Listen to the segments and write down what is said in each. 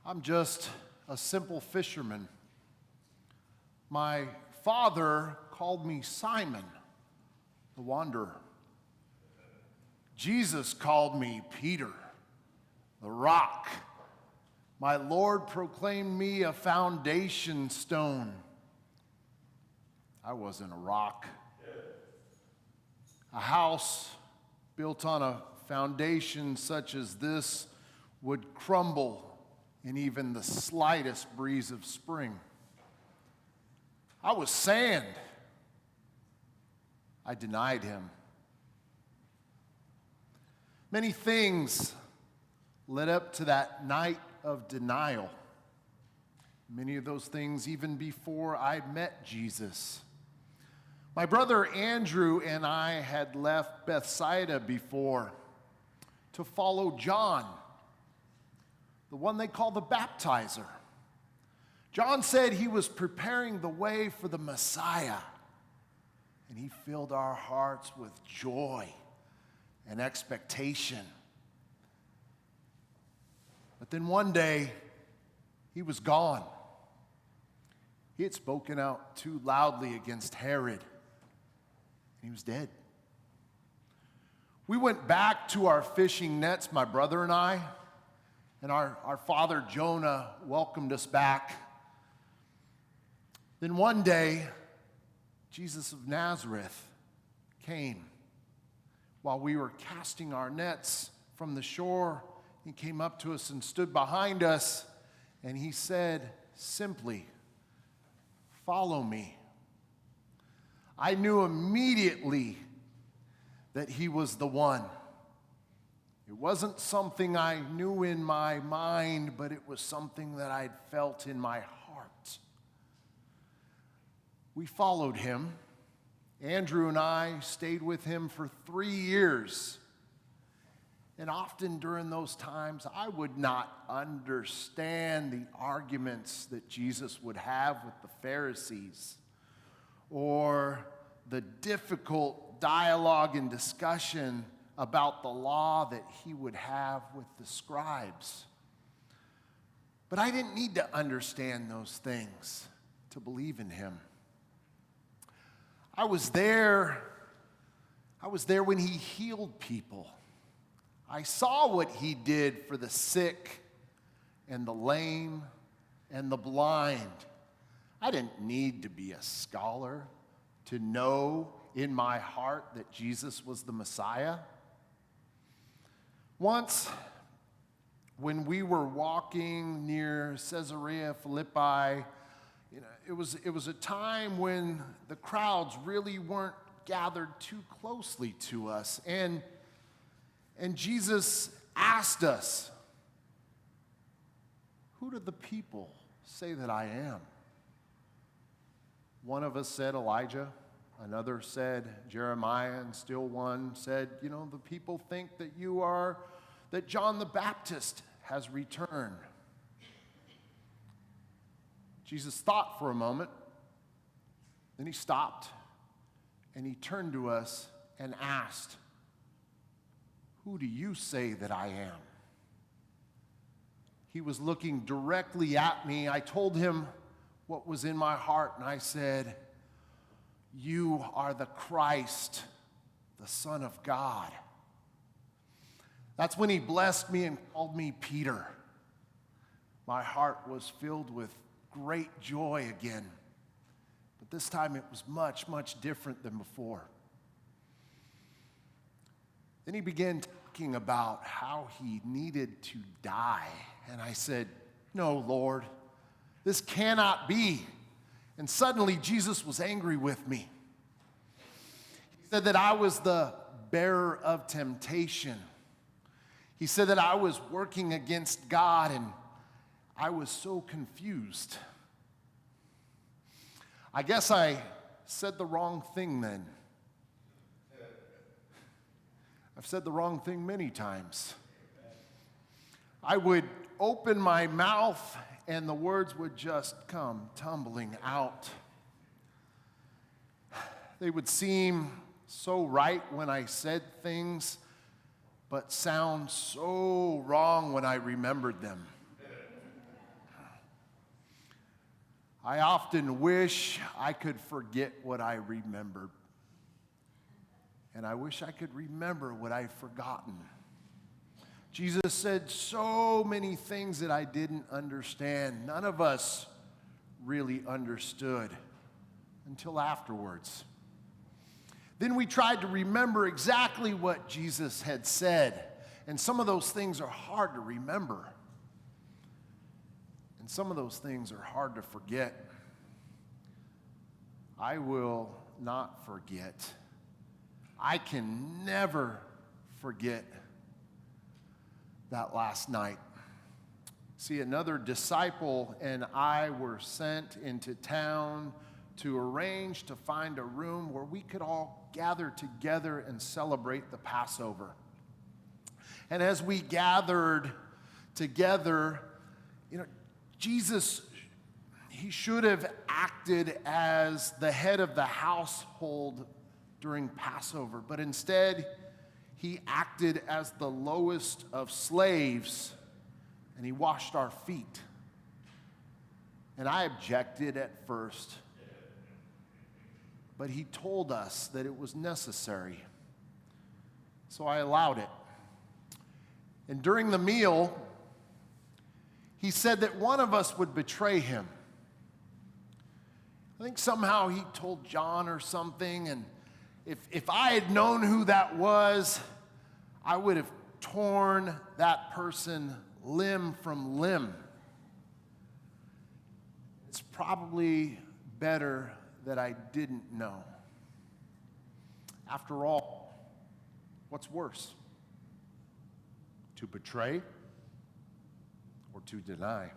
I'm just a simple fisherman. My father called me Simon, the wanderer. Jesus called me Peter, the rock. My Lord proclaimed me a foundation stone. I wasn't a rock. A house built on a foundation such as this would crumble in even the slightest breeze of spring. I was sand. I denied him. Many things led up to that night of denial. Many of those things even before I met Jesus. My brother Andrew and I had left Bethsaida before to follow John, the one they call the baptizer. John said he was preparing the way for the Messiah, and he filled our hearts with joy and expectation. But then one day, he was gone. He had spoken out too loudly against Herod, and he was dead. We went back to our fishing nets, my brother and I, and our father Jonah welcomed us back. Then one day, Jesus of Nazareth came. While we were casting our nets from the shore, he came up to us and stood behind us, and he said simply, "Follow me." I knew immediately that he was the one. It wasn't something I knew in my mind, but it was something that I'd felt in my heart. We followed him. Andrew and I stayed with him for 3 years. And often during those times, I would not understand the arguments that Jesus would have with the Pharisees or the difficult dialogue and discussion about the law that he would have with the scribes. But I didn't need to understand those things to believe in him. I was there when he healed people. I saw what he did for the sick and the lame and the blind. I didn't need to be a scholar to know in my heart that Jesus was the Messiah. Once, when we were walking near Caesarea Philippi, it was a time when the crowds really weren't gathered too closely to us. And Jesus asked us, "Who do the people say that I am?" One of us said Elijah, another said Jeremiah, and still one said, the people think that John the Baptist has returned. Jesus thought for a moment, then he stopped, and he turned to us and asked, "Who do you say that I am?" He was looking directly at me. I told him what was in my heart, and I said, "You are the Christ, the Son of God." That's when he blessed me and called me Peter. My heart was filled with great joy again, but this time it was much, much different than before. Then he began talking about how he needed to die, and I said, "No, Lord, this cannot be." And suddenly Jesus was angry with me. He said that I was the bearer of temptation. He said that I was working against God, and I was so confused. I guess I said the wrong thing then. I've said the wrong thing many times. I would open my mouth and the words would just come tumbling out. They would seem so right when I said things, but sound so wrong when I remembered them. I often wish I could forget what I remembered. And I wish I could remember what I've forgotten. Jesus said so many things that I didn't understand. None of us really understood until afterwards. Then we tried to remember exactly what Jesus had said. And some of those things are hard to remember. And some of those things are hard to forget. I will not forget. I can never forget that last night. See, another disciple and I were sent into town to arrange to find a room where we could all gather together and celebrate the Passover. And as we gathered together, Jesus, he should have acted as the head of the household during Passover, but instead, he acted as the lowest of slaves, and he washed our feet. And I objected at first, but he told us that it was necessary, so I allowed it. And during the meal, he said that one of us would betray him. I think somehow he told John or something, and if I had known who that was, I would have torn that person limb from limb. It's probably better that I didn't know. After all, what's worse? To betray or to deny?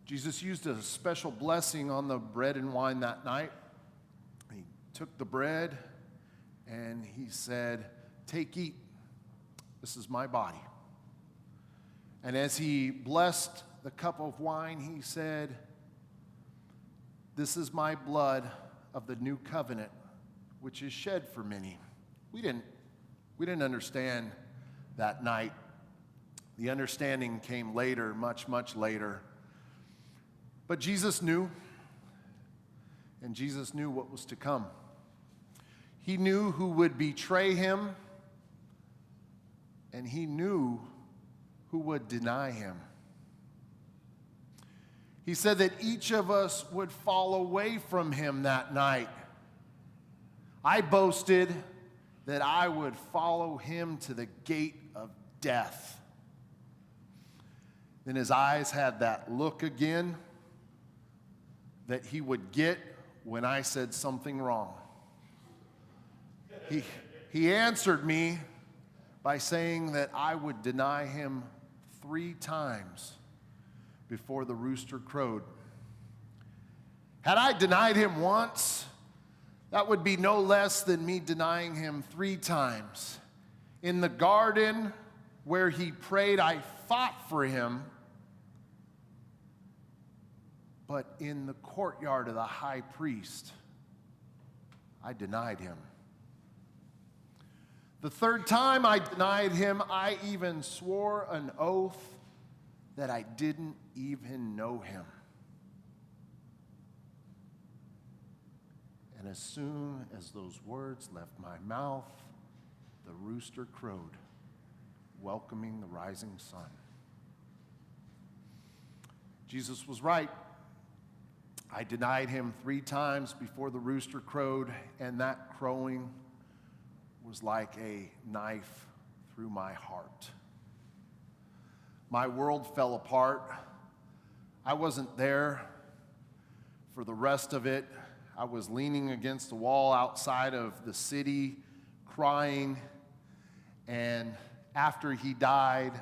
Jesus used a special blessing on the bread and wine that night. He took the bread and he said, "Take, eat. This is my body." And as he blessed the cup of wine, he said, "This is my blood of the new covenant, which is shed for many." We didn't understand that night. The understanding came later, much, much later. But Jesus knew, and Jesus knew what was to come. He knew who would betray him, and he knew who would deny him. He said that each of us would fall away from him that night. I boasted that I would follow him to the gate of death. Then his eyes had that look again that he would get when I said something wrong. He answered me by saying that I would deny him 3 times before the rooster crowed. Had I denied him once, that would be no less than me denying him 3 times. In the garden where he prayed, I fought for him. But in the courtyard of the high priest, I denied him. The 3rd time I denied him, I even swore an oath that I didn't even know him. And as soon as those words left my mouth, the rooster crowed, welcoming the rising sun. Jesus was right. I denied him 3 times before the rooster crowed, and that crowing was like a knife through my heart. My world fell apart. I wasn't there for the rest of it. I was leaning against the wall outside of the city, crying, and after he died,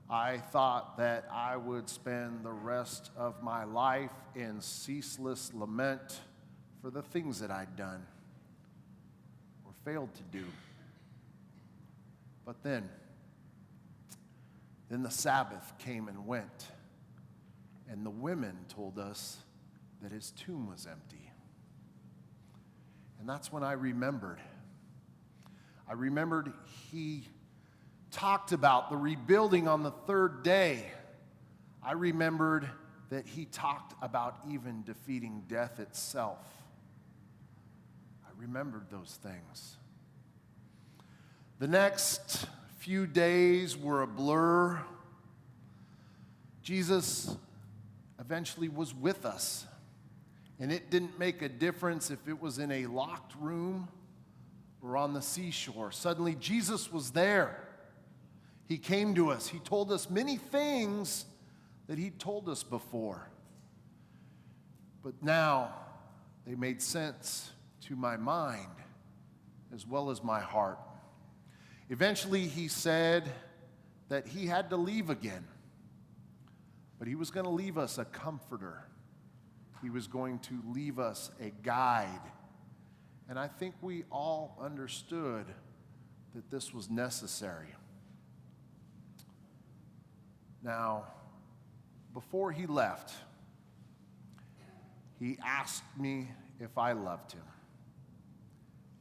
I thought that I would spend the rest of my life in ceaseless lament for the things that I'd done or failed to do. But then the Sabbath came and went, and the women told us that his tomb was empty. And that's when I remembered. I remembered he talked about the rebuilding on the 3rd day. I remembered that he talked about even defeating death itself. I remembered those things. The next few days were a blur. Jesus eventually was with us, and it didn't make a difference if it was in a locked room or on the seashore. Suddenly, Jesus was there. He came to us. He told us many things that he'd told us before. But now, they made sense to my mind as well as my heart. Eventually, he said that he had to leave again, but he was going to leave us a comforter. He was going to leave us a guide. And I think we all understood that this was necessary. Now, before he left, he asked me if I loved him.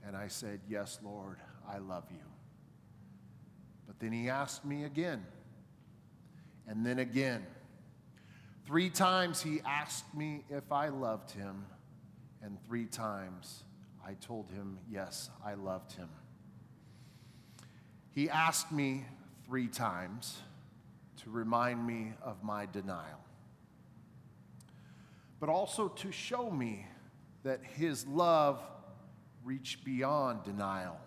And I said, "Yes, Lord, I love you." But then he asked me again, and then again. 3 times he asked me if I loved him, and 3 times I told him, yes, I loved him. He asked me 3 times to remind me of my denial, but also to show me that his love reached beyond denial.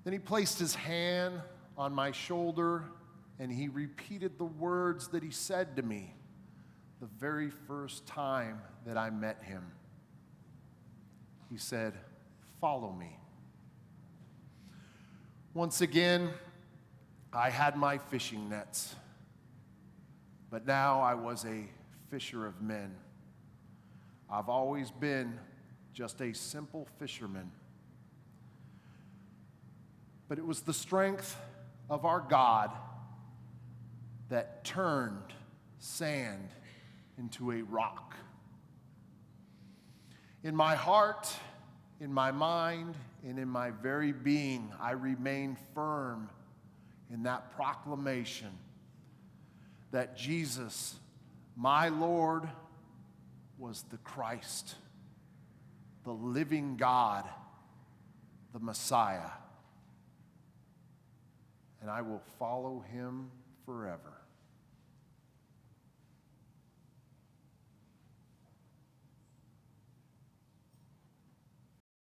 Then he placed his hand on my shoulder and he repeated the words that he said to me the very first time that I met him. He said, "Follow me." Once again, I had my fishing nets, but now I was a fisher of men. I've always been just a simple fisherman. But it was the strength of our God that turned sand into a rock. In my heart, in my mind, and in my very being, I remain firm in that proclamation that Jesus, my Lord, was the Christ, the living God, the Messiah. And I will follow him forever.